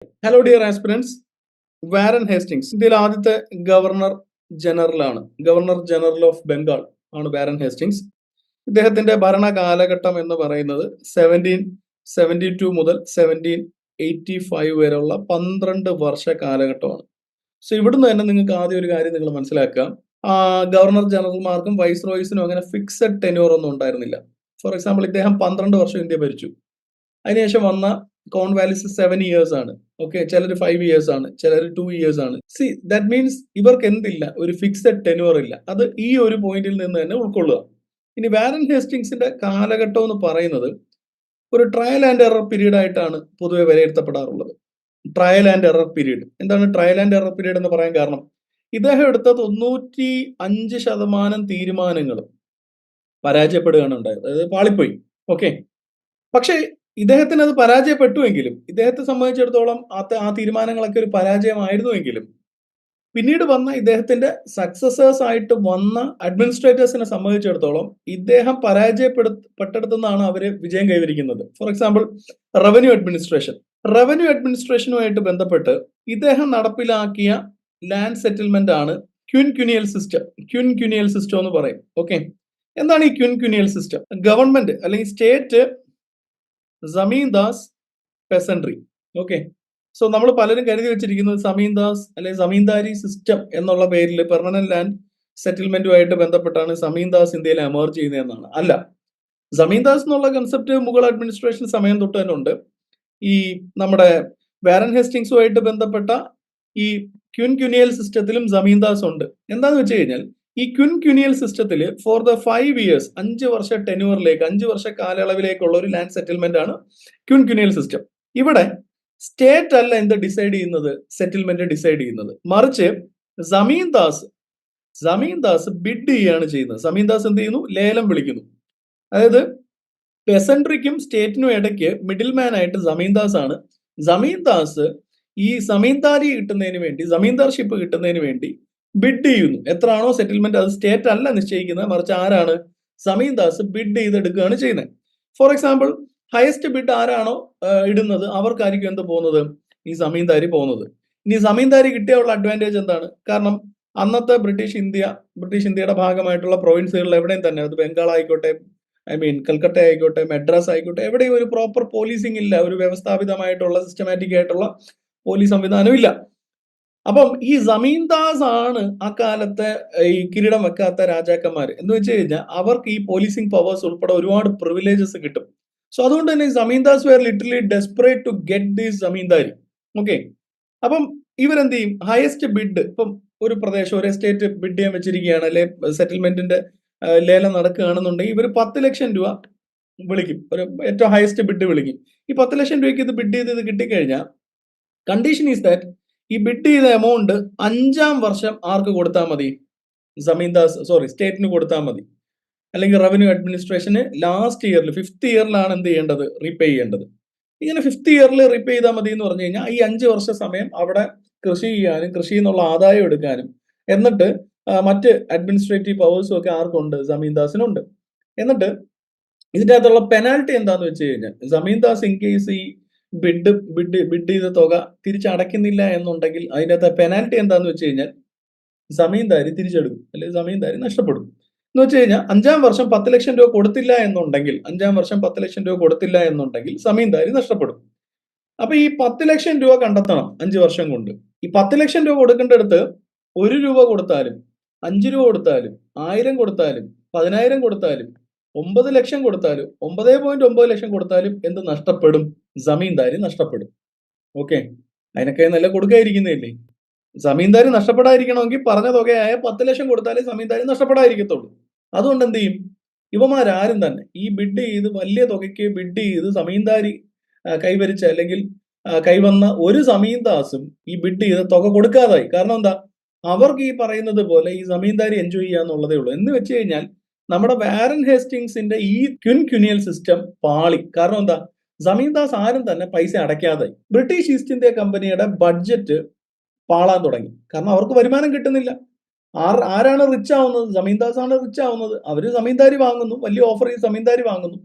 Hello dear aspirants. Warren Hastings ഇന്ത്യയിലെ ആദ്യത്തെ governor general ആണ്. ഗവർണർ ജനറൽ ഓഫ് ബംഗാൾ ആണ് വാരൻ ഹേസ്റ്റിങ്സ്. ഇദ്ദേഹത്തിന്റെ ഭരണ കാലഘട്ടം എന്ന് പറയുന്നത് 1772 മുതൽ 1785 വരെയുള്ള 12 വർഷ കാലഘട്ടമാണ്. സോ ഇവിടുന്ന് തന്നെ നിങ്ങൾക്ക് ആദ്യം ഒരു കാര്യം നിങ്ങൾ മനസ്സിലാക്കുക. ഗവർണർ ജനറൽമാർക്കും വൈസ്രോയിസിനും അങ്ങനെ ഫിക്സഡ് ടെന്യൂർ ഒന്നും ഉണ്ടായിരുന്നില്ല. ഫോർ എക്സാമ്പിൾ, ഇദ്ദേഹം 12 വർഷം ഇന്ത്യ ഭരിച്ചു. അതിനുശേഷം വന്ന കോൺവാലിസ് 7 ഇയേഴ്സ് ആണ്. ഓക്കെ, ചിലർ 5 ഇയേഴ്സ് ആണ്, ചിലർ 2 ഇയേഴ്സ് ആണ്. സി ദാറ്റ് മീൻസ് ഇവർക്ക് എന്തില്ല, ഒരു ഫിക്സഡ് ടെന്യൂർ ഇല്ല. അത് ഈ ഒരു പോയിന്റിൽ നിന്ന് തന്നെ ഉൾക്കൊള്ളുക. ഇനി വാരൻ ഹേസ്റ്റിങ്സിന്റെ കാലഘട്ടം എന്ന് പറയുന്നത് ഒരു ട്രയൽ ആൻഡ് എറർ പീരീഡ് ആയിട്ടാണ് പൊതുവെ വിലയിരുത്തപ്പെടാറുള്ളത്. Trial and error period. എന്താണ് ട്രയൽ ആൻഡ് എറർ പീരീഡ് എന്ന് പറയാൻ കാരണം? ഇദ്ദേഹം എടുത്ത 95% തീരുമാനങ്ങളും പരാജയപ്പെടുകയാണ് ഉണ്ടായത്. അതായത് പാളിപ്പോയി. ഓക്കെ, പക്ഷേ ഇദ്ദേഹത്തിന് അത് പരാജയപ്പെട്ടുവെങ്കിലും, ഇദ്ദേഹത്തെ സംബന്ധിച്ചിടത്തോളം ആ തീരുമാനങ്ങളൊക്കെ ഒരു പരാജയമായിരുന്നുവെങ്കിലും, പിന്നീട് വന്ന ഇദ്ദേഹത്തിന്റെ സക്സസേഴ്സ് ആയിട്ട് വന്ന അഡ്മിനിസ്ട്രേറ്റേഴ്സിനെ സംബന്ധിച്ചിടത്തോളം ഇദ്ദേഹം പരാജയപ്പെട്ടെടുത്തുനിന്നാണ് അവര് വിജയം കൈവരിക്കുന്നത്. For example, revenue administration. Revenue അഡ്മിനിസ്ട്രേഷനുമായിട്ട് ബന്ധപ്പെട്ട് ഇദ്ദേഹം നടപ്പിലാക്കിയ ലാൻഡ് സെറ്റിൽമെന്റ് ആണ് ക്വിൻക്യുനിയൽ സിസ്റ്റം. ക്വിൻക്യുനിയൽ സിസ്റ്റം എന്ന് പറയും. ഓക്കെ, എന്താണ് ഈ ക്വിൻക്യുനിയൽ സിസ്റ്റം? ഗവൺമെന്റ് അല്ലെങ്കിൽ സ്റ്റേറ്റ് സമീന്ദാസ് പെസൻട്രി. ഓക്കെ, സോ നമ്മൾ പലരും കരുതി വെച്ചിരിക്കുന്നത് സമീന്ദാസ് അല്ലെങ്കിൽ സമീന്ദാരി സിസ്റ്റം എന്നുള്ള പേരിൽ പെർമനന്റ് ലാൻഡ് സെറ്റിൽമെന്റുമായിട്ട് ബന്ധപ്പെട്ടാണ് സമീന്ദാസ് ഇന്ത്യയിൽ എമർജ് ചെയ്യുന്നതെന്നാണ്. അല്ല, സമീന്ദാസ് എന്നുള്ള കൺസെപ്റ്റ് മുഗൾ അഡ്മിനിസ്ട്രേഷൻ സമയം തൊട്ട് തന്നെ ഉണ്ട്. ഈ നമ്മുടെ വാരൻ ഹേസ്റ്റിങ്സുമായിട്ട് ബന്ധപ്പെട്ട ഈ ക്വിൻക്യുനിയൽ സിസ്റ്റത്തിലും സമീന്ദാസ് ഉണ്ട്. എന്താന്ന് വെച്ച് കഴിഞ്ഞാൽ, ഈ ക്വിൻക്യുനിയൽ സിസ്റ്റത്തിൽ ഫോർ ദ 5 ഇയേഴ്സ് 5 വർഷ ടെന്യൂറിലേക്ക് 5 വർഷ കാലയളവിലേക്കുള്ള ഒരു ലാൻഡ് സെറ്റിൽമെന്റ് ആണ് ക്വിൻക്യുനിയൽ സിസ്റ്റം. ഇവിടെ സ്റ്റേറ്റ് അല്ല എന്ത് ഡിസൈഡ് ചെയ്യുന്നത്, സെറ്റിൽമെന്റ് ഡിസൈഡ് ചെയ്യുന്നത്, മറിച്ച് സമീന്ദാസ് ബിഡ് ചെയ്യുകയാണ് ചെയ്യുന്നത്. സമീന്ദാസ് എന്ത് ചെയ്യുന്നു? ലേലം വിളിക്കുന്നു. അതായത് പെസൻട്രിക്കും സ്റ്റേറ്റിനും ഇടയ്ക്ക് മിഡിൽ മാൻ ആയിട്ട് സമീന്ദാസ് ആണ്. സമീന്ദാസ് ഈ സമീന്ദാരി കിട്ടുന്നതിന് വേണ്ടി, സമീന്ദാർഷിപ്പ് കിട്ടുന്നതിന് വേണ്ടി ബിഡ് ചെയ്യുന്നു. എത്രയാണോ സെറ്റിൽമെന്റ്, അത് സ്റ്റേറ്റ് അല്ല നിശ്ചയിക്കുന്നത്, മറിച്ച് ആരാണ്? സമീന്ദാസ് ബിഡ് ചെയ്തെടുക്കുകയാണ് ചെയ്യുന്നത്. ഫോർ എക്സാമ്പിൾ, ഹയസ്റ്റ് ബിഡ് ആരാണോ ഇടുന്നത് അവർക്കായിരിക്കും എന്ത് പോകുന്നത്? ഈ സമീന്ദാരി പോകുന്നത്. ഇനി സമീന്ദാരി കിട്ടിയുള്ള അഡ്വാൻറ്റേജ് എന്താണ്? കാരണം അന്നത്തെ ബ്രിട്ടീഷ് ഇന്ത്യയുടെ ഭാഗമായിട്ടുള്ള പ്രൊവിൻസുകളിൽ എവിടെയും തന്നെ, അത് ബംഗാൾ ആയിക്കോട്ടെ, കൽക്കട്ട ആയിക്കോട്ടെ, മദ്രാസ് ആയിക്കോട്ടെ, എവിടെയും ഒരു പ്രോപ്പർ പോലീസിംഗ് ഇല്ല. ഒരു വ്യവസ്ഥാപിതമായിട്ടുള്ള സിസ്റ്റമാറ്റിക് ആയിട്ടുള്ള പോലീസ് സംവിധാനം ഇല്ല. അപ്പം ഈ സമീന്ദാസ് ആണ് അക്കാലത്തെ ഈ കിരീടം വെക്കാത്ത രാജാക്കന്മാർ. എന്ന് വെച്ച് കഴിഞ്ഞാൽ അവർക്ക് ഈ പോലീസിംഗ് പവേഴ്സ് ഉൾപ്പെടെ ഒരുപാട് പ്രിവിലേജസ് കിട്ടും. സോ അതുകൊണ്ട് തന്നെ zamindars were literally desperate to get these zamindari. Okay, അപ്പം ഇവരെന്ത് ചെയ്യും? ഹയസ്റ്റ് ബിഡ്, ഇപ്പം ഒരു പ്രദേശം, ഒരു എസ്റ്റേറ്റ് ബിഡ് ചെയ്യാൻ വെച്ചിരിക്കുകയാണ്, അല്ലെ സെറ്റിൽമെന്റിന്റെ ലേലം നടക്കുകയാണെന്നുണ്ടെങ്കിൽ ഇവർ 10 ലക്ഷം രൂപ വിളിക്കും. ഒരു ഏറ്റവും ഹയസ്റ്റ് ബിഡ് വിളിക്കും. ഈ 10 ലക്ഷം രൂപയ്ക്ക് ഇത് ബിഡ് ചെയ്ത് കിട്ടിക്കഴിഞ്ഞാൽ കണ്ടീഷൻ ഈസ് ദാറ്റ് ഈ ബിഡ് ചെയ്ത എമൗണ്ട് 5-ാം വർഷം ആർക്ക് കൊടുത്താൽ മതി? സ്റ്റേറ്റിന് കൊടുത്താൽ മതി. അല്ലെങ്കിൽ റവന്യൂ അഡ്മിനിസ്ട്രേഷന് ലാസ്റ്റ് ഇയറിൽ 5th ഇയറിലാണ് എന്ത് ചെയ്യേണ്ടത്? റീപേ ചെയ്യേണ്ടത്. ഇങ്ങനെ 5th ഇയറിൽ റീപേ ചെയ്താൽ മതി എന്ന് പറഞ്ഞു കഴിഞ്ഞാൽ ഈ 5 വർഷ സമയം അവിടെ കൃഷി ചെയ്യാനും കൃഷിയിൽ നിന്നുള്ള ആദായം എടുക്കാനും, എന്നിട്ട് മറ്റ് അഡ്മിനിസ്ട്രേറ്റീവ് പവേഴ്സും ഒക്കെ ആർക്കുണ്ട്? സമീന്ദാസിനുണ്ട്. എന്നിട്ട് ഇതിന്റെ അകത്തുള്ള പെനാൽറ്റി എന്താന്ന് വെച്ച് കഴിഞ്ഞാൽ, സമീന്ദാസ് ഇൻ കേസ് ഈ ബിഡ് ചെയ്ത തുക തിരിച്ചടയ്ക്കുന്നില്ല എന്നുണ്ടെങ്കിൽ അതിന്റെ അകത്ത് പെനാൽറ്റി എന്താന്ന് വെച്ച് കഴിഞ്ഞാൽ സമീന്ദാരി തിരിച്ചെടുക്കും, അല്ലെങ്കിൽ സമീന്ദാരി നഷ്ടപ്പെടും. എന്ന് വെച്ച് കഴിഞ്ഞാൽ 5-ാം വർഷം 10 ലക്ഷം രൂപ കൊടുത്തില്ല എന്നുണ്ടെങ്കിൽ, 5-ാം വർഷം 10 ലക്ഷം രൂപ കൊടുത്തില്ല എന്നുണ്ടെങ്കിൽ സമീന്ദാരി നഷ്ടപ്പെടും. അപ്പൊ ഈ 10 ലക്ഷം രൂപ കണ്ടെത്തണം 5 വർഷം കൊണ്ട്. ഈ 10 ലക്ഷം രൂപ കൊടുക്കേണ്ടടുത്ത് 1 രൂപ കൊടുത്താലും 5 രൂപ കൊടുത്താലും 1000 കൊടുത്താലും 10,000 കൊടുത്താലും 9 ലക്ഷം കൊടുത്താലും 9.9 ലക്ഷം കൊടുത്താലും എന്ത് നഷ്ടപ്പെടും? സമീന്ദാരി നഷ്ടപ്പെടും. ഓക്കെ, അതിനൊക്കെ നല്ല കൊടുക്കാതിരിക്കുന്നതല്ലേ. സമീന്ദാരി നഷ്ടപ്പെടാതിരിക്കണമെങ്കിൽ പറഞ്ഞ തുകയായ 10 ലക്ഷം കൊടുത്താലേ സമീന്ദാരി നഷ്ടപ്പെടാതിരിക്കത്തുള്ളൂ. അതുകൊണ്ട് എന്ത് ചെയ്യും? ഇവന്മാരാരും തന്നെ ഈ ബിഡ് ചെയ്ത് വലിയ തുകയ്ക്ക് ബിഡ് ചെയ്ത് സമീന്ദാരി കൈവരിച്ച അല്ലെങ്കിൽ കൈവന്ന ഒരു സമീന്ദാസും ഈ ബിഡ് ചെയ്ത തുക കൊടുക്കാതായി. കാരണം എന്താ? അവർക്ക് ഈ പറയുന്നത് പോലെ ഈ സമീന്ദാരി എൻജോയ് ചെയ്യാന്നുള്ളതേ ഉള്ളൂ. എന്ന് വെച്ച് കഴിഞ്ഞാൽ നമ്മുടെ വാരൻ ഹേസ്റ്റിങ്സിന്റെ ഈ ക്വിൻക്യുനിയൽ സിസ്റ്റം പാളി. കാരണം എന്താ? സമീന്ദാസ് ആരും തന്നെ പൈസ അടയ്ക്കാതായി. ബ്രിട്ടീഷ് ഈസ്റ്റ് ഇന്ത്യ കമ്പനിയുടെ ബഡ്ജറ്റ് പാളാൻ തുടങ്ങി. കാരണം അവർക്ക് വരുമാനം കിട്ടുന്നില്ല. ആരാണ് റിച്ച് ആവുന്നത്? സമീന്ദാസ് ആണ് റിച്ച് ആവുന്നത്. അവര് സമീന്ദാരി വാങ്ങുന്നു, വലിയ ഓഫർ ചെയ്ത് സമീന്ദാരി വാങ്ങുന്നു.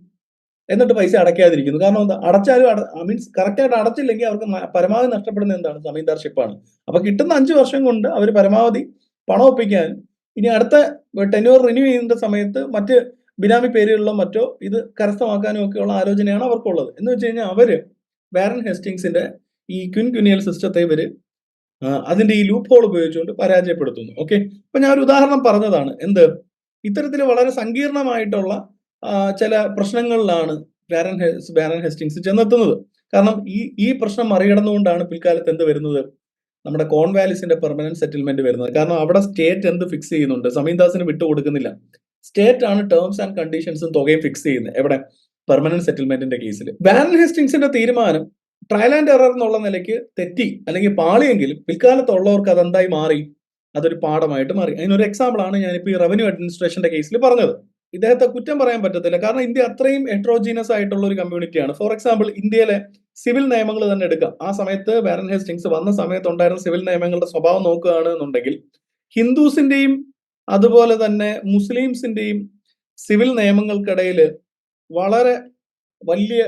എന്നിട്ട് പൈസ അടയ്ക്കാതിരിക്കുന്നു. കാരണം എന്താ? അടച്ചാലും മീൻസ് കറക്റ്റായിട്ട് അടച്ചില്ലെങ്കിൽ അവർക്ക് പരമാവധി നഷ്ടപ്പെടുന്നത് എന്താണ്? ജമീന്ദാർഷിപ്പാണ്. അപ്പൊ കിട്ടുന്ന 5 വർഷം കൊണ്ട് അവർ പരമാവധി പണം ഒപ്പിക്കാനും ഇനി അടുത്ത ടെന്യൂർ റിന്യൂ ചെയ്യുന്ന സമയത്ത് മറ്റ് ബിനാമി പേരുകളിലോ മറ്റോ ഇത് കരസ്ഥമാക്കാനും ഒക്കെയുള്ള ആലോചനയാണ് അവർക്കുള്ളത്. എന്ന് വെച്ച് കഴിഞ്ഞാൽ അവര് വാരൻ ഹേസ്റ്റിങ്സിന്റെ ഈ ക്വിൻക്വിനിയൽ സിസ്റ്റത്തെ ഇവര് അതിന്റെ ഈ ലൂപ്പ് ഹോൾ ഉപയോഗിച്ചുകൊണ്ട് പരാജയപ്പെടുത്തുന്നു. ഓക്കെ. അപ്പൊ ഞാൻ ഒരു ഉദാഹരണം പറഞ്ഞതാണ്. എന്ത്? ഇത്തരത്തിൽ വളരെ സങ്കീർണമായിട്ടുള്ള ചില പ്രശ്നങ്ങളിലാണ് വാരൻ ഹേസ്റ്റിങ്സ് ചെന്നെത്തുന്നത്. കാരണം ഈ പ്രശ്നം മറികടന്നുകൊണ്ടാണ് പിൽക്കാലത്ത് എന്ത് വരുന്നത്? നമ്മുടെ കോൺവാലിസിന്റെ പെർമനന്റ് സെറ്റിൽമെന്റ് വരുന്നത്. കാരണം അവിടെ സ്റ്റേറ്റ് എന്ത് ഫിക്സ് ചെയ്യുന്നുണ്ട്? സമീന്ദാസിന് വിട്ടുകൊടുക്കുന്നില്ല. സ്റ്റേറ്റ് ആണ് ടേംസ് ആൻഡ് കണ്ടീഷൻസും തുകയും ഫിക്സ് ചെയ്യുന്നത്. എവിടെ? പെർമനന്റ് സെറ്റിൽമെന്റിന്റെ കേസിൽ. വാരൻ ഹേസ്റ്റിങ്സിന്റെ തീരുമാനം ട്രയൽ ആൻഡ് എറർ എന്നുള്ള നിലയ്ക്ക് തെറ്റി അല്ലെങ്കിൽ പാളിയെങ്കിലും പിൽക്കാലത്തുള്ളവർക്ക് അതെന്തായി മാറി? അതൊരു പാഠമായിട്ട് മാറി. അതിനൊരു എക്സാമ്പിൾ ആണ് ഞാനിപ്പോൾ ഈ റവന്യൂ അഡ്മിനിസ്ട്രേഷന്റെ കേസിൽ പറഞ്ഞത്. ഇദ്ദേഹത്തെ കുറ്റം പറയാൻ പറ്റത്തില്ല. കാരണം ഇന്ത്യ അത്രയും ഹെട്രോജീനസ് ആയിട്ടുള്ള ഒരു കമ്മ്യൂണിറ്റിയാണ്. ഫോർ എക്സാമ്പിൾ ഇന്ത്യയിലെ സിവിൽ നിയമങ്ങൾ തന്നെ എടുക്കാം. ആ സമയത്ത് വാരൻ ഹേസ്റ്റിങ്സ് വന്ന സമയത്ത് ഉണ്ടായിരുന്ന സിവിൽ നിയമങ്ങളുടെ സ്വഭാവം നോക്കുകയാണ് എന്നുണ്ടെങ്കിൽ ഹിന്ദുസിന്റെയും അതുപോലെ തന്നെ മുസ്ലിംസിന്റെയും സിവിൽ നിയമങ്ങൾക്കിടയിൽ വളരെ വലിയ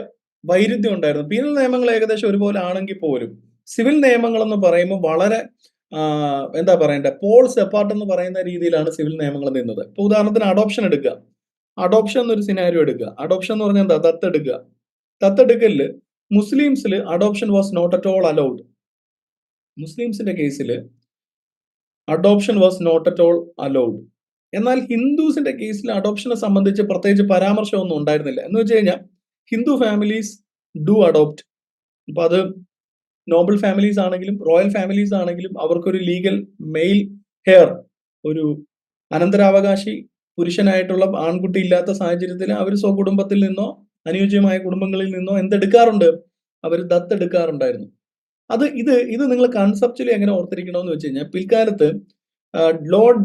വൈരുദ്ധ്യം ഉണ്ടായിരുന്നു. പീനൽ നിയമങ്ങൾ ഏകദേശം ഒരുപോലെ ആണെങ്കിൽ പോലും സിവിൽ നിയമങ്ങൾ എന്ന് പറയുമ്പോൾ വളരെ എന്താ പറയണ്ടേ, പോൾസ് അപ്പാർട്ട് എന്ന് പറയുന്ന രീതിയിലാണ് സിവിൽ നിയമങ്ങൾ നിന്നത്. ഇപ്പൊ ഉദാഹരണത്തിന് അഡോപ്ഷൻ എടുക്കുക. അഡോപ്ഷൻ എന്നൊരു സിനാരിയോ എടുക്കുക. അഡോപ്ഷൻ എന്ന് പറഞ്ഞാൽ എന്താ? ദത്തെടുക്കുക. ദത്തെടുക്കലില് മുസ്ലിംസിൽ adoption was not at all allowed. മുസ്ലിംസിന്റെ കേസിൽ adoption was not at all allowed. എന്നാൽ ഹിന്ദുസിന്റെ കേസിൽ അഡോപ്ഷനെ സംബന്ധിച്ച് പ്രത്യേകിച്ച് പരാമർശമൊന്നും ഉണ്ടായിരുന്നില്ല. എന്ന് വെച്ച് കഴിഞ്ഞാൽ ഹിന്ദു ഫാമിലീസ് ഡു അഡോപ്റ്റ്. അപ്പൊ അത് നോബിൾ ഫാമിലീസ് ആണെങ്കിലും റോയൽ ഫാമിലീസ് ആണെങ്കിലും അവർക്കൊരു ലീഗൽ മെയിൽ ഹെയർ, ഒരു അനന്തരാവകാശി പുരുഷനായിട്ടുള്ള ആൺകുട്ടി ഇല്ലാത്ത സാഹചര്യത്തിൽ അവർ സ്വകുടുംബത്തിൽ നിന്നോ അനുയോജ്യമായ കുടുംബങ്ങളിൽ നിന്നോ എന്തെടുക്കാറുണ്ട്? അവർ ദത്തെടുക്കാറുണ്ടായിരുന്നു. ഇത് നിങ്ങൾ കൺസെപ്ച്വലി എങ്ങനെ ഓർത്തിരിക്കണമെന്ന് വെച്ച് കഴിഞ്ഞാൽ പിൽക്കാലത്ത് ലോർഡ്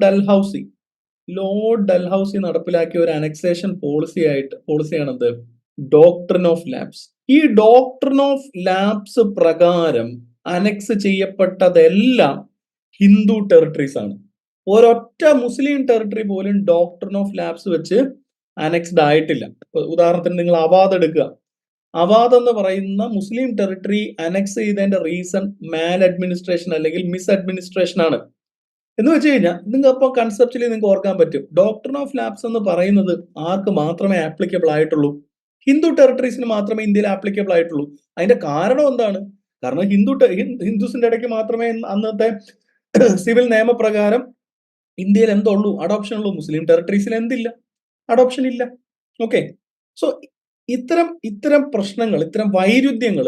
ഡൽഹൌസി നടപ്പിലാക്കിയ ഒരു അനക്സേഷൻ പോളിസിയാണെന്ത്? Doctrine of lapse. ഈ ഡോക്ട്രിൻ ഓഫ് ലാപ്സ് പ്രകാരം അനക്സ് ചെയ്യപ്പെട്ടതെല്ലാം ഹിന്ദു ടെറിട്ടറീസ് ആണ്. ഒരൊറ്റ മുസ്ലിം ടെറിട്ടറി പോലും ഡോക്ട്രിൻ ഓഫ് ലാപ്സ് വെച്ച് അനക്സ്ഡ് ആയിട്ടില്ല. ഉദാഹരണത്തിന് നിങ്ങൾ അവാദ് എടുക്കുക. അവാദ് എന്ന് പറയുന്ന മുസ്ലിം ടെറിട്ടറി അനക്സ് ചെയ്തതിന്റെ റീസൺ മാൽ അഡ്മിനിസ്ട്രേഷൻ അല്ലെങ്കിൽ മിസ് അഡ്മിനിസ്ട്രേഷൻ ആണ്. എന്ന് വെച്ച് കഴിഞ്ഞാൽ നിങ്ങൾക്ക് അപ്പോൾ കൺസെപ്ച്വലി നിങ്ങൾക്ക് ഓർക്കാൻ പറ്റും, ഡോക്ട്രിൻ ഓഫ് ലാപ്സ് എന്ന് പറയുന്നത് ആർക്ക് മാത്രമേ ആപ്ലിക്കബിൾ ആയിട്ടുള്ളൂ? ഹിന്ദു ടെറിട്ടറീസിന് മാത്രമേ ഇന്ത്യയിൽ ആപ്ലിക്കബിൾ ആയിട്ടുള്ളൂ. അതിന്റെ കാരണം എന്താണ്? കാരണം ഹിന്ദുസിന്റെ ഇടയ്ക്ക് മാത്രമേ അന്നത്തെ സിവിൽ നിയമപ്രകാരം ഇന്ത്യയിൽ എന്തുള്ളൂ? അഡോപ്ഷൻ ഉള്ളൂ. മുസ്ലിം ടെറിട്ടറീസിൽ എന്തില്ല? അഡോപ്ഷൻ ഇല്ല. ഓക്കെ. സോ ഇത്തരം പ്രശ്നങ്ങൾ, ഇത്തരം വൈരുദ്ധ്യങ്ങൾ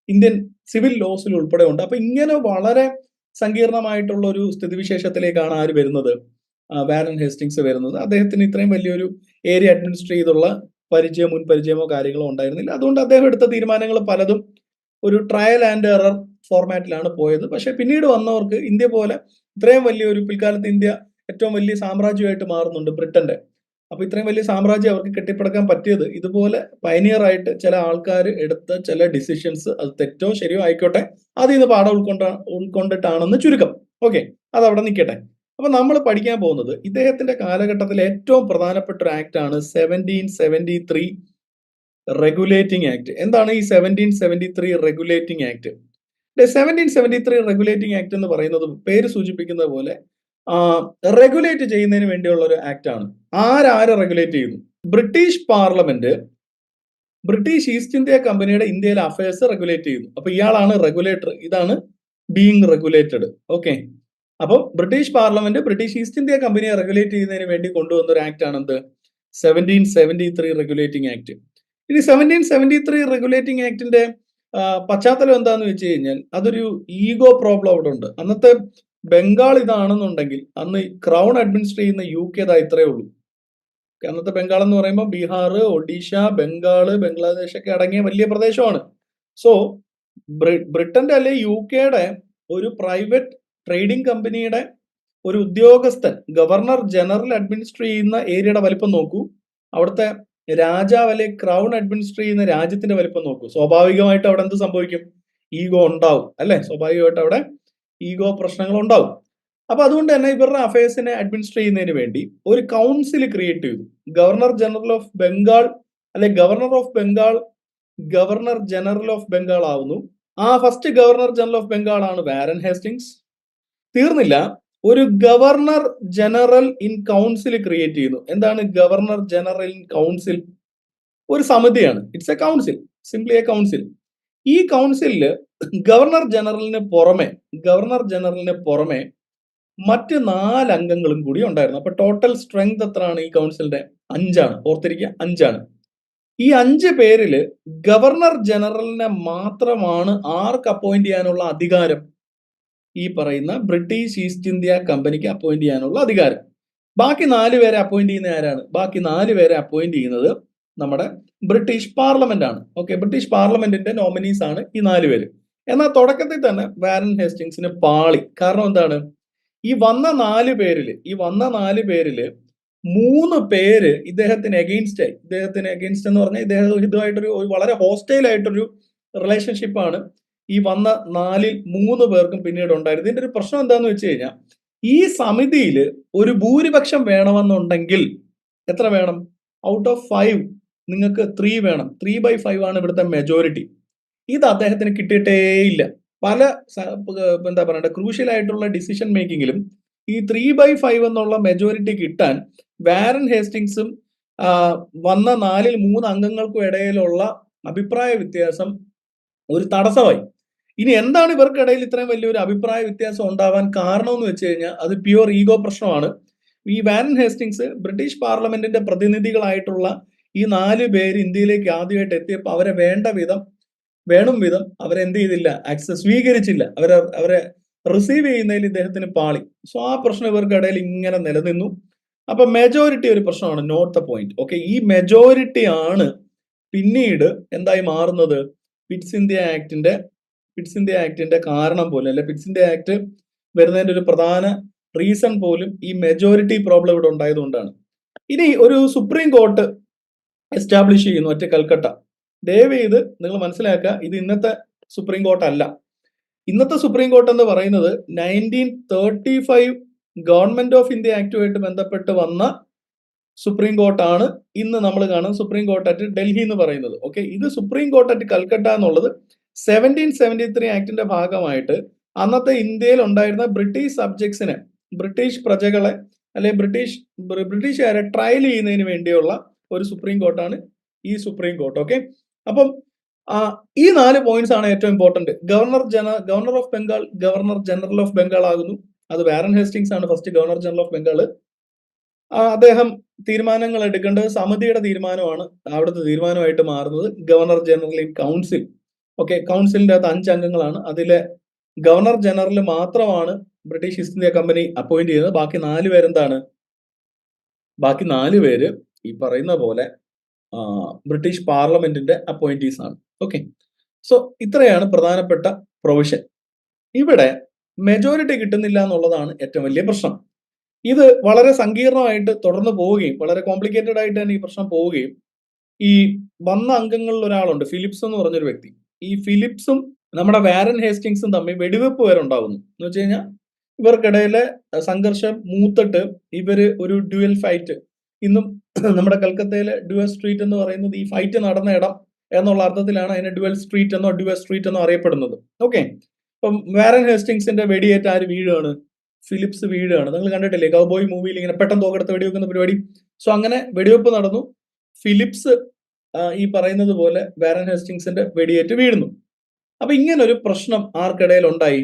ഇന്ത്യൻ സിവിൽ ലോസിൽ ഉൾപ്പെടെ ഉണ്ട്. അപ്പൊ ഇങ്ങനെ വളരെ സങ്കീർണമായിട്ടുള്ള ഒരു സ്ഥിതിവിശേഷത്തിലേക്കാണ് ആര് വരുന്നത്? വാരൻ ഹേസ്റ്റിങ്സ് വരുന്നത്. അദ്ദേഹത്തിന് ഇത്രയും വലിയൊരു ഏരിയ അഡ്മിനിസ്റ്റർ ചെയ്തുള്ള മുൻ പരിചയമോ കാര്യങ്ങളോ ഉണ്ടായിരുന്നില്ല. അതുകൊണ്ട് അദ്ദേഹം എടുത്ത തീരുമാനങ്ങൾ പലതും ഒരു ട്രയൽ ആൻഡ് എറർ ഫോർമാറ്റിലാണ് പോയത്. പക്ഷെ പിന്നീട് വന്നവർക്ക് ഇന്ത്യ പോലെ ഇത്രയും വലിയൊരു, പിൽക്കാലത്ത് ഇന്ത്യ ഏറ്റവും വലിയ സാമ്രാജ്യമായിട്ട് മാറുന്നുണ്ട് ബ്രിട്ടന്റെ. അപ്പൊ ഇത്രയും വലിയ സാമ്രാജ്യം അവർക്ക് കെട്ടിപ്പടുക്കാൻ പറ്റിയത് ഇതുപോലെ പയനിയർ ആയിട്ട് ചില ആൾക്കാർ എടുത്ത ചില ഡിസിഷൻസ്, അത് തെറ്റോ ശരിയോ ആയിക്കോട്ടെ, അതിൽ നിന്ന് പാഠം ഉൾക്കൊണ്ടിട്ടാണെന്ന് ചുരുക്കം. ഓക്കെ, അതവിടെ നിൽക്കട്ടെ. അപ്പൊ നമ്മൾ പഠിക്കാൻ പോകുന്നത് ഇദ്ദേഹത്തിന്റെ കാലഘട്ടത്തിലെ ഏറ്റവും പ്രധാനപ്പെട്ട ഒരു ആക്ട് ആണ് 1773 റെഗുലേറ്റിംഗ് ആക്ട്. എന്താണ് ഈ 1773 റെഗുലേറ്റിംഗ് ആക്ട്? 1773 റെഗുലേറ്റിംഗ് ആക്ട് എന്ന് പറയുന്നത് പേര് സൂചിപ്പിക്കുന്നത് പോലെ റെഗുലേറ്റ് ചെയ്യുന്നതിന് വേണ്ടിയുള്ള ഒരു ആക്ട് ആണ്. ആരെ റെഗുലേറ്റ് ചെയ്യുന്നു? British parliament British East India കമ്പനിയുടെ ഇന്ത്യയിലെ അഫയേഴ്സ് റെഗുലേറ്റ് ചെയ്യുന്നു. അപ്പൊ ഇയാളാണ് റെഗുലേറ്റർ. ഇതാണ് ബീങ് റെഗുലേറ്റഡ്. ഓക്കെ. അപ്പൊ British parliament British East India കമ്പനിയെ റെഗുലേറ്റ് ചെയ്യുന്നതിന് വേണ്ടി കൊണ്ടുവന്ന ഒരു ആക്ട് ആണ് എന്ത്? 1773 റെഗുലേറ്റിംഗ് ആക്ട്. ഇനി 1773 റെഗുലേറ്റിംഗ് ആക്ടിന്റെ പശ്ചാത്തലം എന്താന്ന് വെച്ച് കഴിഞ്ഞാൽ അതൊരു ഈഗോ പ്രോബ്ലം അവിടെ ഉണ്ട്. അന്നത്തെ ബംഗാൾ ഇതാണെന്നുണ്ടെങ്കിൽ അന്ന് ക്രൗൺ അഡ്മിനിസ്റ്റർ ചെയ്യുന്ന UK ഇത്രയേ ഉള്ളൂ. അന്നത്തെ ബംഗാൾ എന്ന് പറയുമ്പോൾ ബീഹാർ, ഒഡീഷ, ബംഗാള്, ബംഗ്ലാദേശ് ഒക്കെ അടങ്ങിയ വലിയ പ്രദേശമാണ്. സോ ബ്രിട്ടന്റെ അല്ലെ UKയുടെ ഒരു പ്രൈവറ്റ് ട്രേഡിംഗ് കമ്പനിയുടെ ഒരു ഉദ്യോഗസ്ഥൻ ഗവർണർ ജനറൽ അഡ്മിനിസ്റ്റർ ചെയ്യുന്ന ഏരിയയുടെ വലിപ്പം നോക്കൂ. അവിടുത്തെ രാജാവ് അല്ലെ ക്രൗൺ അഡ്മിനിസ്റ്റർ ചെയ്യുന്ന രാജ്യത്തിന്റെ വലിപ്പം നോക്കൂ. സ്വാഭാവികമായിട്ട് അവിടെ എന്ത് സംഭവിക്കും? ഈഗോ ഉണ്ടാവും അല്ലെ? സ്വാഭാവികമായിട്ട് അവിടെ ഈഗോ പ്രശ്നങ്ങൾ ഉണ്ടാവും. അപ്പൊ അതുകൊണ്ട് തന്നെ ഇവരുടെ അഫയേഴ്സിനെ അഡ്മിനിസ്റ്റർ ചെയ്യുന്നതിന് വേണ്ടി ഒരു കൗൺസിൽ ക്രിയേറ്റ് ചെയ്തു. ഗവർണർ ജനറൽ ഓഫ് ബംഗാൾ അല്ലെ governor of Bengal governor general of Bengal ആവുന്നു. ആ first governor general of Bengal ആണ് വാരൻ ഹേസ്റ്റിങ്സ്. തീർന്നില്ല, ഒരു governor general in council create ചെയ്യുന്നു. എന്താണ് ഗവർണർ ജനറൽ ഇൻ കൗൺസിൽ? ഒരു സമിതിയാണ്. It's A council, simply A council. ഈ കൗൺസിലില് ഗവർണർ ജനറലിന് പുറമെ മറ്റ് 4 അംഗങ്ങളും കൂടി ഉണ്ടായിരുന്നു. അപ്പൊ ടോട്ടൽ സ്ട്രെങ്ത് എത്രയാണ് ഈ കൗൺസിലിന്റെ? 5 ആണ്. ഓർത്തിരിക്കുക, 5 ആണ്. ഈ 5 പേരില് ഗവർണർ ജനറലിനെ മാത്രമാണ് ആർക്ക് അപ്പോയിന്റ് ചെയ്യാനുള്ള അധികാരം? ഈ പറയുന്ന ബ്രിട്ടീഷ് ഈസ്റ്റ് ഇന്ത്യ കമ്പനിക്ക് അപ്പോയിന്റ് ചെയ്യാനുള്ള അധികാരം. ബാക്കി 4 പേരെ അപ്പോയിന്റ് ചെയ്യുന്ന ആരാണ്? ബാക്കി 4 പേരെ അപ്പോയിന്റ് ചെയ്യുന്നത് നമ്മുടെ ബ്രിട്ടീഷ് പാർലമെന്റ് ആണ്. ഓക്കെ, ബ്രിട്ടീഷ് പാർലമെന്റിന്റെ നോമിനീസ് ആണ് ഈ 4 പേര്. എന്നാൽ തുടക്കത്തിൽ തന്നെ വാരൻ ഹേസ്റ്റിങ്സിന് പാളി. കാരണം എന്താണ്? ഈ വന്ന 4 പേരില് 3 പേര് ഇദ്ദേഹത്തിന് എഗെയിൻസ്റ്റ് ആയി. ഇദ്ദേഹത്തിന് എഗെയിൻസ്റ്റ് എന്ന് പറഞ്ഞാൽ ഇതുമായിട്ടൊരു വളരെ ഹോസ്റ്റൈൽ ആയിട്ടൊരു റിലേഷൻഷിപ്പാണ് ഈ വന്ന 4-ൽ 3 പേർക്കും പിന്നീട് ഉണ്ടായിരുന്നു. ഇതിന്റെ ഒരു പ്രശ്നം എന്താന്ന് വെച്ച് കഴിഞ്ഞാൽ, ഈ സമിതിയിൽ ഒരു ഭൂരിപക്ഷം വേണമെന്നുണ്ടെങ്കിൽ എത്ര വേണം? ഔട്ട് ഓഫ് 5 നിങ്ങൾക്ക് 3 വേണം. 3/5 ആണ് ഇവിടുത്തെ മെജോറിറ്റി. ഇത് അദ്ദേഹത്തിന് കിട്ടിയിട്ടേയില്ല. പല എന്താ പറയണ്ട ക്രൂഷ്യൽ ആയിട്ടുള്ള ഡിസിഷൻ മേക്കിങ്ങിലും ഈ 3/5 എന്നുള്ള മെജോറിറ്റി കിട്ടാൻ വാരൻ ഹേസ്റ്റിങ്സും വന്ന 4-ൽ 3 അംഗങ്ങൾക്കും ഇടയിലുള്ള അഭിപ്രായ വ്യത്യാസം ഒരു തടസ്സമായി. ഇനി എന്താണ് ഇവർക്കിടയിൽ ഇത്രയും വലിയൊരു അഭിപ്രായ വ്യത്യാസം ഉണ്ടാവാൻ കാരണം എന്ന് വെച്ച് കഴിഞ്ഞാൽ അത് പ്യുവർ ഈഗോ പ്രശ്നമാണ്. ഈ വാരൻ ഹേസ്റ്റിങ്സ് ബ്രിട്ടീഷ് പാർലമെന്റിന്റെ പ്രതിനിധികളായിട്ടുള്ള ഈ 4 പേര് ഇന്ത്യയിലേക്ക് ആദ്യമായിട്ട് എത്തിയപ്പോൾ അവരെ വേണം വിധം അവരെന്ത് ചെയ്തില്ല, സ്വീകരിച്ചില്ല. അവരെ റിസീവ് ചെയ്യുന്നതിൽ ഇദ്ദേഹത്തിന് പാളി. സോ ആ പ്രശ്നം ഇവർക്കിടയിൽ ഇങ്ങനെ നിലനിന്നു. അപ്പൊ മെജോറിറ്റി ഒരു പ്രശ്നമാണ്, നോട്ട് ദ പോയിന്റ്. ഓക്കെ, ഈ മെജോറിറ്റി ആണ് പിന്നീട് എന്തായി മാറുന്നത്? പിറ്റ്സ് ഇന്ത്യ ആക്ടിന്റെ കാരണം പോലും, അല്ലെ പിറ്റ്സ് ഇന്ത്യ ആക്ട് വരുന്നതിന്റെ ഒരു പ്രധാന റീസൺ പോലും ഈ മെജോറിറ്റി പ്രോബ്ലം ഇവിടെ ഉണ്ടായതുകൊണ്ടാണ്. ഇനി ഒരു സുപ്രീം കോർട്ട് എസ്റ്റാബ്ലിഷ് ചെയ്യുന്നു ഒറ്റ കൽക്കട്ട. ദയവ് ചെയ്ത് നിങ്ങൾ മനസ്സിലാക്കുക, ഇത് ഇന്നത്തെ സുപ്രീം കോർട്ട് അല്ല. ഇന്നത്തെ സുപ്രീം കോർട്ട് എന്ന് പറയുന്നത് 1935 ഗവൺമെന്റ് ഓഫ് ഇന്ത്യ ആക്ടുമായിട്ട് ബന്ധപ്പെട്ട് വന്ന സുപ്രീം കോർട്ടാണ് ഇന്ന് നമ്മൾ കാണുന്ന സുപ്രീം കോർട്ട് അറ്റ് ഡൽഹി എന്ന് പറയുന്നത്. ഓക്കെ, ഇത് സുപ്രീം കോർട്ട് അറ്റ് കൽക്കട്ട എന്നുള്ളത് 1773 ആക്ടിന്റെ ഭാഗമായിട്ട് അന്നത്തെ ഇന്ത്യയിൽ ഉണ്ടായിരുന്ന ബ്രിട്ടീഷ് സബ്ജക്ട്സിനെ, ബ്രിട്ടീഷ് പ്രജകളെ അല്ലെ ബ്രിട്ടീഷുകാരെ ട്രയൽ ചെയ്യുന്നതിന് വേണ്ടിയുള്ള ഒരു സുപ്രീം കോർട്ടാണ് ഈ സുപ്രീം കോർട്ട്. ഓക്കെ, അപ്പം ഈ 4 പോയിന്റ്സ് ആണ് ഏറ്റവും important. Governor of Bengal governor general of Bengal ആകുന്നു. അത് വാരൻ ഹേസ്റ്റിങ്സ് ആണ് first governor general of Bengal. അദ്ദേഹം തീരുമാനങ്ങൾ എടുക്കേണ്ടത് സമിതിയുടെ തീരുമാനമാണ്. അവിടുത്തെ തീരുമാനമായിട്ട് മാറുന്നത് governor general in council. Okay, കൗൺസിലിന്റെ അകത്ത് 5 അംഗങ്ങളാണ്. അതിലെ ഗവർണർ ജനറൽ മാത്രമാണ് British East India company appoint ചെയ്യുന്നത്. ബാക്കി 4 പേരെന്താണ്? ബാക്കി 4 പേര് ഈ പറയുന്ന പോലെ ബ്രിട്ടീഷ് പാർലമെന്റിന്റെ അപ്പോയിന്റീസ് ആണ്. ഓക്കെ, സോ ഇത്രയാണ് പ്രധാനപ്പെട്ട പ്രൊവിഷൻ. ഇവിടെ മെജോറിറ്റി കിട്ടുന്നില്ല എന്നുള്ളതാണ് ഏറ്റവും വലിയ പ്രശ്നം. ഇത് വളരെ സങ്കീർണമായിട്ട് തുടർന്ന് പോവുകയും വളരെ കോംപ്ലിക്കേറ്റഡ് ആയിട്ട് തന്നെ ഈ പ്രശ്നം പോവുകയും, ഈ വന്ന അംഗങ്ങളിൽ ഒരാളുണ്ട്, ഫിലിപ്സ് എന്ന് പറഞ്ഞൊരു വ്യക്തി. ഈ ഫിലിപ്സും നമ്മുടെ വാരൻ ഹേസ്റ്റിങ്സും തമ്മിൽ വെടിവെപ്പ് വരെ ഉണ്ടാവുന്നു. എന്ന് വെച്ച് കഴിഞ്ഞാൽ ഇവർക്കിടയിലെ സംഘർഷം മൂത്തിട്ട് ഇവര് ഒരു ഡ്യുവൽ ഫൈറ്റ്, ഇന്നും നമ്മുടെ കൽക്കത്തയിലെ ഡ്യുവൽ സ്ട്രീറ്റ് എന്ന് പറയുന്നത് ഈ ഫൈറ്റ് നടന്ന ഇടം എന്നുള്ള അർത്ഥത്തിലാണ് അതിനെ ഡ്യുവൽ സ്ട്രീറ്റ് എന്നോ അറിയപ്പെടുന്നത്. ഓക്കെ, അപ്പം വാരൻ ഹേസ്റ്റിങ്സിന്റെ വെടിയേറ്റ് ആര് വീഴുകയാണ്? ഫിലിപ്സ് വീഴുകയാണ്. നിങ്ങൾ കണ്ടിട്ടില്ലേ കൗബോയ് മൂവിയിൽ ഇങ്ങനെ പെട്ടെന്ന് തോക്കെടുത്ത് വെടിവെക്കുന്ന പരിപാടി? സോ അങ്ങനെ വെടിവെപ്പ് നടന്നു. ഫിലിപ്സ് ഈ പറയുന്നത് പോലെ വാരൻ ഹേസ്റ്റിങ്സിന്റെ വെടിയേറ്റ് വീഴുന്നു. അപ്പൊ ഇങ്ങനൊരു പ്രശ്നം ആർക്കിടയിൽ ഉണ്ടായി?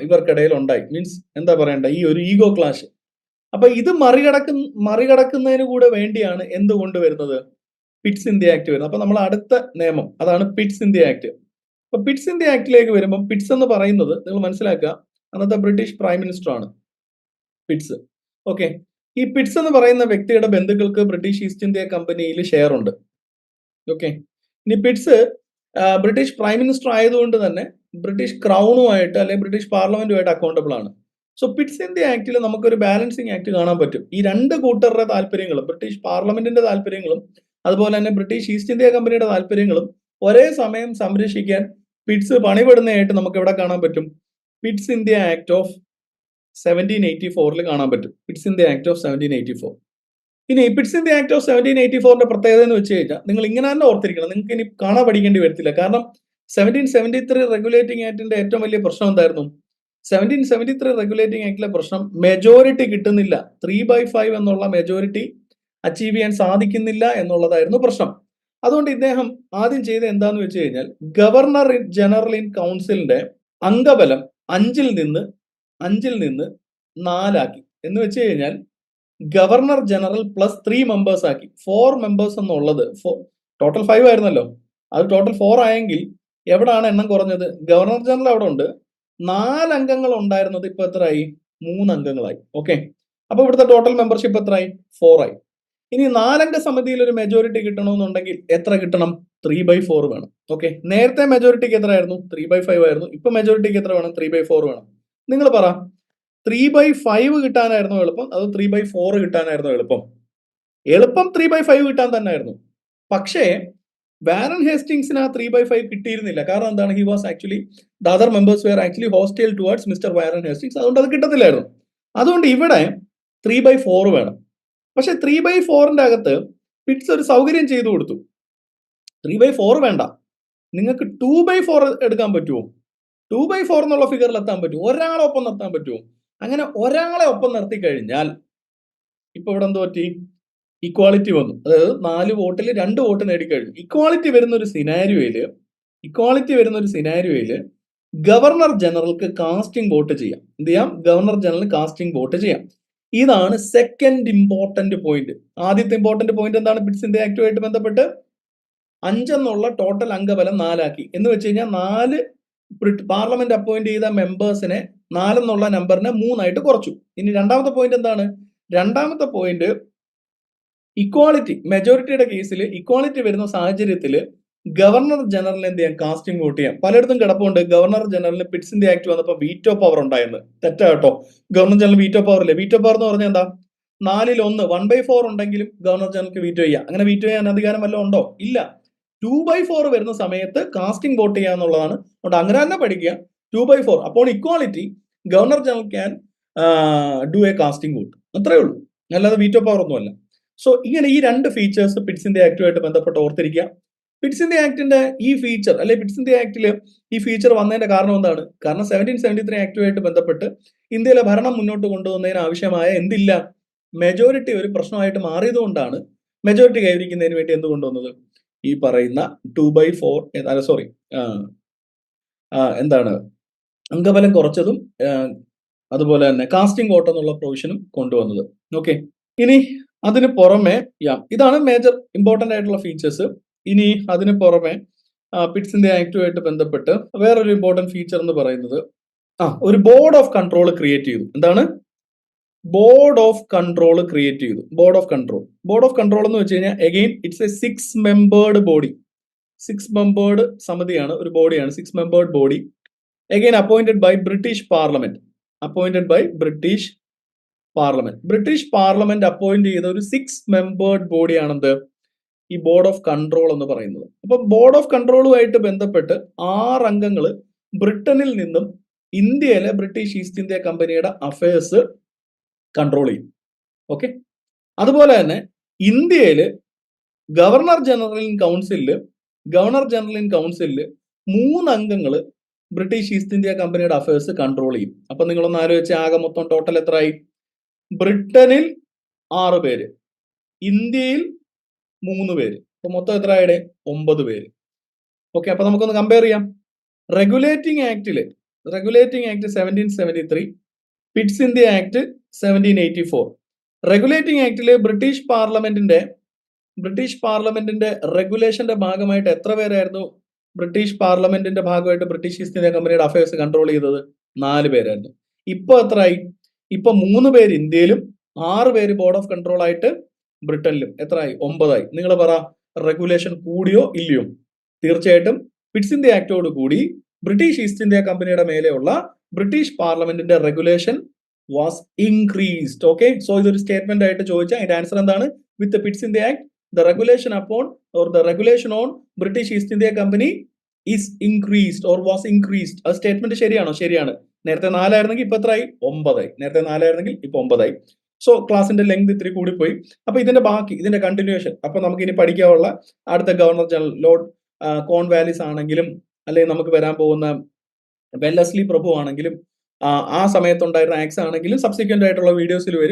ഇവർക്കിടയിൽ ഉണ്ടായി. മീൻസ് എന്താ പറയണ്ട, ഈ ഒരു ഈഗോ ക്ലാഷ്. അപ്പൊ ഇത് മറികടക്കുന്നതിന് കൂടെ വേണ്ടിയാണ് എന്ത് കൊണ്ടുവരുന്നത്? പിറ്റ്സ് ഇന്ത്യ ആക്ട് വരുന്നത്. അപ്പൊ നമ്മൾ അടുത്ത നിയമം അതാണ് പിറ്റ്സ് ഇന്ത്യ ആക്ട്. അപ്പൊ പിറ്റ്സ് ഇന്ത്യ ആക്ടിലേക്ക് വരുമ്പോൾ പിറ്റ്സ് എന്ന് പറയുന്നത് നിങ്ങൾ മനസ്സിലാക്കുക, അന്നത്തെ ബ്രിട്ടീഷ് പ്രൈം മിനിസ്റ്റർ ആണ് പിറ്റ്സ്. ഓക്കെ, ഈ പിറ്റ്സ് എന്ന് പറയുന്ന വ്യക്തിയുടെ ബന്ധുക്കൾക്ക് ബ്രിട്ടീഷ് ഈസ്റ്റ് ഇന്ത്യ കമ്പനിയിൽ ഷെയർ ഉണ്ട്. ഓക്കെ, ഇനി പിറ്റ്സ് ബ്രിട്ടീഷ് പ്രൈം മിനിസ്റ്റർ ആയതുകൊണ്ട് തന്നെ ബ്രിട്ടീഷ് ക്രൗണുമായിട്ട് അല്ലെങ്കിൽ ബ്രിട്ടീഷ് പാർലമെന്റുമായിട്ട് അക്കൗണ്ടബിൾ ആണ്. സോ പിറ്റ്സ് ഇന്ത്യ ആക്ടിൽ നമുക്കൊരു ബാലൻസിങ് ആക്ട് കാണാൻ പറ്റും. ഈ 2 കൂട്ടരുടെ താല്പര്യങ്ങളും, ബ്രിട്ടീഷ് പാർലമെന്റിന്റെ താല്പര്യങ്ങളും അതുപോലെ തന്നെ ബ്രിട്ടീഷ് ഈസ്റ്റ് ഇന്ത്യ കമ്പനിയുടെ താല്പര്യങ്ങളും ഒരേ സമയം സംരക്ഷിക്കാൻ പിറ്റ്സ് പണിപെടുന്നതായിട്ട് നമുക്ക് എവിടെ കാണാൻ പറ്റും? പിറ്റ്സ് ഇന്ത്യ ആക്ട് ഓഫ് 1784 കാണാൻ പറ്റും. Pitt's India act of 1784. ഇനി Pitt's India act of 1784 പ്രത്യേകത എന്ന് വെച്ച് കഴിഞ്ഞാൽ നിങ്ങൾ ഇങ്ങനെ തന്നെ ഓർത്തിരിക്കണം, നിങ്ങൾക്ക് ഇനി കാണാൻ പഠിക്കേണ്ടി വരത്തില്ല. കാരണം 1773 റെഗുലേറ്റിംഗ് ആക്ടിന്റെ ഏറ്റവും വലിയ പ്രശ്നം എന്തായിരുന്നു? 1773 റെഗുലേറ്റിംഗ് ആക്ടിലെ പ്രശ്നം മെജോറിറ്റി കിട്ടുന്നില്ല, 3/5 എന്നുള്ള മെജോറിറ്റി അച്ചീവ് ചെയ്യാൻ സാധിക്കുന്നില്ല എന്നുള്ളതായിരുന്നു പ്രശ്നം. അതുകൊണ്ട് ഇദ്ദേഹം ആദ്യം ചെയ്ത എന്താന്ന് വെച്ച് കഴിഞ്ഞാൽ ഗവർണർ ജനറൽ ഇൻ കൗൺസിലിന്റെ അംഗബലം 5-ൽ നിന്ന് 4 എന്ന് വെച്ച് കഴിഞ്ഞാൽ ഗവർണർ ജനറൽ പ്ലസ് 3 മെമ്പേഴ്സ് ആക്കി. 4 മെമ്പേഴ്സ് എന്നുള്ളത് ടോട്ടൽ 5 ആയിരുന്നല്ലോ, അത് ടോട്ടൽ 4 ആയെങ്കിൽ എവിടാണ് എണ്ണം കുറഞ്ഞത്? ഗവർണർ ജനറൽ അവിടെ ഉണ്ട്, 4 അംഗങ്ങൾ ഉണ്ടായിരുന്നത് ഇപ്പൊ എത്രയായി? 3 അംഗങ്ങളായി. ഓക്കെ, അപ്പൊ ഇവിടുത്തെ ടോട്ടൽ മെമ്പർഷിപ്പ് എത്രയായി? 4 ആയി. ഇനി 4 അംഗ സമിതിയിൽ ഒരു മെജോറിറ്റി കിട്ടണമെന്നുണ്ടെങ്കിൽ എത്ര കിട്ടണം? 3/4 വേണം. ഓക്കെ, നേരത്തെ മെജോറിറ്റിക്ക് എത്രയായിരുന്നു? 3/5 ആയിരുന്നു. ഇപ്പൊ മെജോറിറ്റിക്ക് എത്ര വേണം? 3/4 വേണം. നിങ്ങൾ പറ, 3/5 കിട്ടാനായിരുന്നു എളുപ്പം, അത് 3/4 കിട്ടാനായിരുന്നു എളുപ്പം? എളുപ്പം 3/5 കിട്ടാൻ തന്നെയായിരുന്നു. പക്ഷേ വാരൻ ഹേസ്റ്റിങ്സിന് ആ 3/5 കിട്ടിയിരുന്നില്ല. കാരണം എന്താണ്? He was actually the other members were actually hostile towards mister Warren Hastings. അതുകൊണ്ട് അത് കിട്ടത്തില്ലായിരുന്നു. അതുകൊണ്ട് ഇവിടെ 3/4 വേണം. പക്ഷെ 3/4ന്റെ അകത്ത് പിറ്റ്സ് ഒരു സൗകര്യം ചെയ്തു കൊടുത്തു. 3/4 വേണ്ട, നിങ്ങൾക്ക് 2/4 എടുക്കാൻ പറ്റുമോ? 2/4 എന്നുള്ള ഫിഗറിൽ എത്താൻ പറ്റുമോ? ഒരാളെ ഒപ്പം നിർത്താൻ പറ്റുമോ? അങ്ങനെ ഒരാളെ ഒപ്പം നിർത്തി കഴിഞ്ഞാൽ ഇപ്പൊ ഇവിടെ എന്ത് പറ്റി? ഇക്വാളിറ്റി വന്നു. അതായത് 4 വോട്ടിൽ 2 വോട്ട് നേടിക്കഴിഞ്ഞു. ഇക്വാളിറ്റി വരുന്ന ഒരു സിനാരിയോയില് ഗവർണർ ജനറൽക്ക് കാസ്റ്റിംഗ് വോട്ട് ചെയ്യാം. എന്ത് ചെയ്യാം? ഗവർണർ ജനറൽ കാസ്റ്റിംഗ് വോട്ട് ചെയ്യാം. ഇതാണ് സെക്കൻഡ് ഇമ്പോർട്ടന്റ് പോയിന്റ്. ആദ്യത്തെ ഇമ്പോർട്ടന്റ് പോയിന്റ് എന്താണ്? പിറ്റ്സ് ഇൻ ദി ആക്ടുമായിട്ട് ബന്ധപ്പെട്ട് 5 എന്നുള്ള ടോട്ടൽ അംഗബലം 4 ആക്കി. എന്ന് വെച്ച് കഴിഞ്ഞാൽ 4 പാർലമെന്റ് അപ്പോയിന്റ് ചെയ്ത മെമ്പേഴ്സിനെ 4 എന്നുള്ള നമ്പറിനെ 3 ആയിട്ട് കുറച്ചു. ഇനി രണ്ടാമത്തെ പോയിന്റ് എന്താണ്? രണ്ടാമത്തെ പോയിന്റ് ഇക്വാളിറ്റി, മെജോറിറ്റിയുടെ കേസിൽ ഇക്വാളിറ്റി വരുന്ന സാഹചര്യത്തിൽ ഗവർണർ ജനറൽ എന്ത് ചെയ്യാം? കാസ്റ്റിംഗ് വോട്ട് ചെയ്യാം. പലയിടത്തും കിടപ്പുണ്ട് ഗവർണർ ജനറലിന് പിറ്റ്സ് ഇൻ ദി ആക്ട് വന്നപ്പോൾ വീറ്റോ പവർ ഉണ്ടായിരുന്നു. തെറ്റാ കേട്ടോ. ഗവർണർ ജനറൽ വീറ്റോ പവർ ഇല്ല. വീറ്റോ പവർ എന്ന് പറഞ്ഞാൽ എന്താ? 4-1 1/4 ഉണ്ടെങ്കിലും ഗവർണർ ജനറൽക്ക് വീറ്റോ ചെയ്യാം. അങ്ങനെ വീറ്റോ ചെയ്യാൻ അധികാരം വല്ലതും ഉണ്ടോ? ഇല്ല. 2/4 വരുന്ന സമയത്ത് കാസ്റ്റിംഗ് വോട്ട് ചെയ്യുക എന്നുള്ളതാണ്. അതുകൊണ്ട് അങ്ങനെ തന്നെ പഠിക്കുക. 2/4 അപ്പോൾ equality governor general can do A casting vote, അത്രേ ഉള്ളൂ, അല്ലാതെ വീറ്റോ പവർ ഒന്നുമല്ല. സോ ഇങ്ങനെ ഈ 2 ഫീച്ചേഴ്സ് പിറ്റ്സ് ഇൻ ദി ആക്ടുമായിട്ട് ബന്ധപ്പെട്ട് ഓർത്തിരിക്കുക. പിറ്റ്സ് ഇൻ ദി ആക്ടിന്റെ ഈ ഫീച്ചർ, അല്ലെ പിറ്റ്സ് ഇൻ ദി ആക്ടിൽ ഈ ഫീച്ചർ വന്നതിന്റെ കാരണം എന്താണ്? കാരണം 1773 ആക്ടുമായിട്ട് ബന്ധപ്പെട്ട് ഇന്ത്യയിലെ ഭരണം മുന്നോട്ട് കൊണ്ടുപോകുന്നതിന് ആവശ്യമായ എന്തില്ല? മെജോറിറ്റി ഒരു പ്രശ്നമായിട്ട് മാറിയതുകൊണ്ടാണ് മെജോറിറ്റി കൈവരിക്കുന്നതിന് വേണ്ടി എന്ത് കൊണ്ടുവന്നത്? ഈ പറയുന്ന 2/4 സോറി എന്താണ് അംഗബലം കുറച്ചതും അതുപോലെ തന്നെ കാസ്റ്റിംഗ് വോട്ട് എന്നുള്ള പ്രൊവിഷനും കൊണ്ടുവന്നത്. ഓക്കെ, ഇനി അതിന് പുറമെ ഇതാണ് മേജർ ഇമ്പോർട്ടന്റ് ആയിട്ടുള്ള ഫീച്ചേഴ്സ്. ഇനി അതിന് പുറമെ പിറ്റ്സ് ഇൻ ദി ആക്ടുമായിട്ട് ബന്ധപ്പെട്ട് വേറൊരു ഇമ്പോർട്ടന്റ് ഫീച്ചർ എന്ന് പറയുന്നത് ഒരു ബോർഡ് ഓഫ് കൺട്രോൾ ക്രിയേറ്റ് ചെയ്തു. എന്താണ്? ബോർഡ് ഓഫ് കൺട്രോൾ ക്രിയേറ്റ് ചെയ്തു. ബോർഡ് ഓഫ് കൺട്രോൾ എന്ന് വെച്ച് കഴിഞ്ഞാൽ again it's a 6 membered body. 6 membered സമിതിയാണ്, ഒരു ബോഡിയാണ്. 6 membered body again appointed by British parliament. British parliament appoint ചെയ്ത ഒരു 6 മെമ്പേർഡ് ബോഡിയാണെന്ത്? ഈ ബോർഡ് ഓഫ് കൺട്രോൾ എന്ന് പറയുന്നത്. അപ്പൊ ബോർഡ് ഓഫ് കൺട്രോളുമായിട്ട് ബന്ധപ്പെട്ട് 6 അംഗങ്ങൾ ബ്രിട്ടനിൽ നിന്നും ഇന്ത്യയിലെ ബ്രിട്ടീഷ് ഈസ്റ്റ് ഇന്ത്യ കമ്പനിയുടെ അഫയേഴ്സ് കൺട്രോൾ ചെയ്യും. ഓക്കെ, അതുപോലെ തന്നെ ഇന്ത്യയില് ഗവർണർ ജനറൽ ഇൻ കൗൺസിലില് 3 അംഗങ്ങൾ ബ്രിട്ടീഷ് ഈസ്റ്റ് ഇന്ത്യ കമ്പനിയുടെ അഫയേഴ്സ് കൺട്രോൾ ചെയ്യും. അപ്പൊ നിങ്ങളൊന്ന് ആലോചിച്ച്, ആകെ മൊത്തം ടോട്ടൽ എത്രയായി? ബ്രിട്ടനിൽ 6 പേര്, ഇന്ത്യയിൽ 3 പേര്, അപ്പൊ മൊത്തം എത്രയായുടെ? 9 പേര്. ഓക്കെ, അപ്പൊ നമുക്കൊന്ന് കമ്പയർ ചെയ്യാം. Regulating Act 1773, Pitt's India Act 1784. Regulating ആക്ടില് ബ്രിട്ടീഷ് പാർലമെന്റിന്റെ റെഗുലേഷന്റെ ഭാഗമായിട്ട് എത്ര പേരായിരുന്നു ബ്രിട്ടീഷ് പാർലമെന്റിന്റെ ഭാഗമായിട്ട് ബ്രിട്ടീഷ് ഈസ്റ്റ് ഇന്ത്യ കമ്പനിയുടെ അഫയേഴ്സ് കൺട്രോൾ ചെയ്തത്? 4 പേരായിരുന്നു. ഇപ്പൊ എത്രയായി? ഇപ്പൊ 3 പേര് ഇന്ത്യയിലും 6 പേര് ബോർഡ് ഓഫ് കൺട്രോൾ ആയിട്ട് ബ്രിട്ടനിലും. എത്രയായി? 9 ആയി. നിങ്ങൾ പറ, റെഗുലേഷൻ കൂടിയോ ഇല്ലയോ? തീർച്ചയായിട്ടും പിറ്റ്സ് ഇൻ ദി ആക്ടോട് കൂടി ബ്രിട്ടീഷ് ഈസ്റ്റ് ഇന്ത്യ കമ്പനിയുടെ മേലെയുള്ള ബ്രിട്ടീഷ് പാർലമെന്റിന്റെ regulation was increased. Okay, so ഇതൊരു സ്റ്റേറ്റ്മെന്റ് ആയിട്ട് ചോദിച്ചാൽ അതിന്റെ ആൻസർ എന്താണ്? With Pitt's India Act the regulation upon or the regulation on British East India Company is increased or was increased. ആ statement ശരിയാണോ? ശരിയാണ്. നേരത്തെ 4 ആയിരുന്നെങ്കിൽ ഇപ്പൊ എത്രയായി? 9 ആയി. സോ ക്ലാസിന്റെ ലെങ്ത് ഇത്തിരി കൂടിപ്പോയി. അപ്പൊ ഇതിന്റെ ബാക്കി, ഇതിന്റെ കണ്ടിന്യൂഷൻ, അപ്പൊ നമുക്ക് ഇനി പഠിക്കാനുള്ള അടുത്ത ഗവർണർ ജനറൽ ലോർഡ് കോൺവാലിസ് ആണെങ്കിലും, അല്ലെങ്കിൽ നമുക്ക് വരാൻ പോകുന്ന വെല്ലസ്ലി പ്രഭു ആണെങ്കിലും, ആ സമയത്തുണ്ടായിരുന്ന ആക്സ് ആണെങ്കിലും സബ്സിക്വന്റ് ആയിട്ടുള്ള വീഡിയോസിൽ വരും.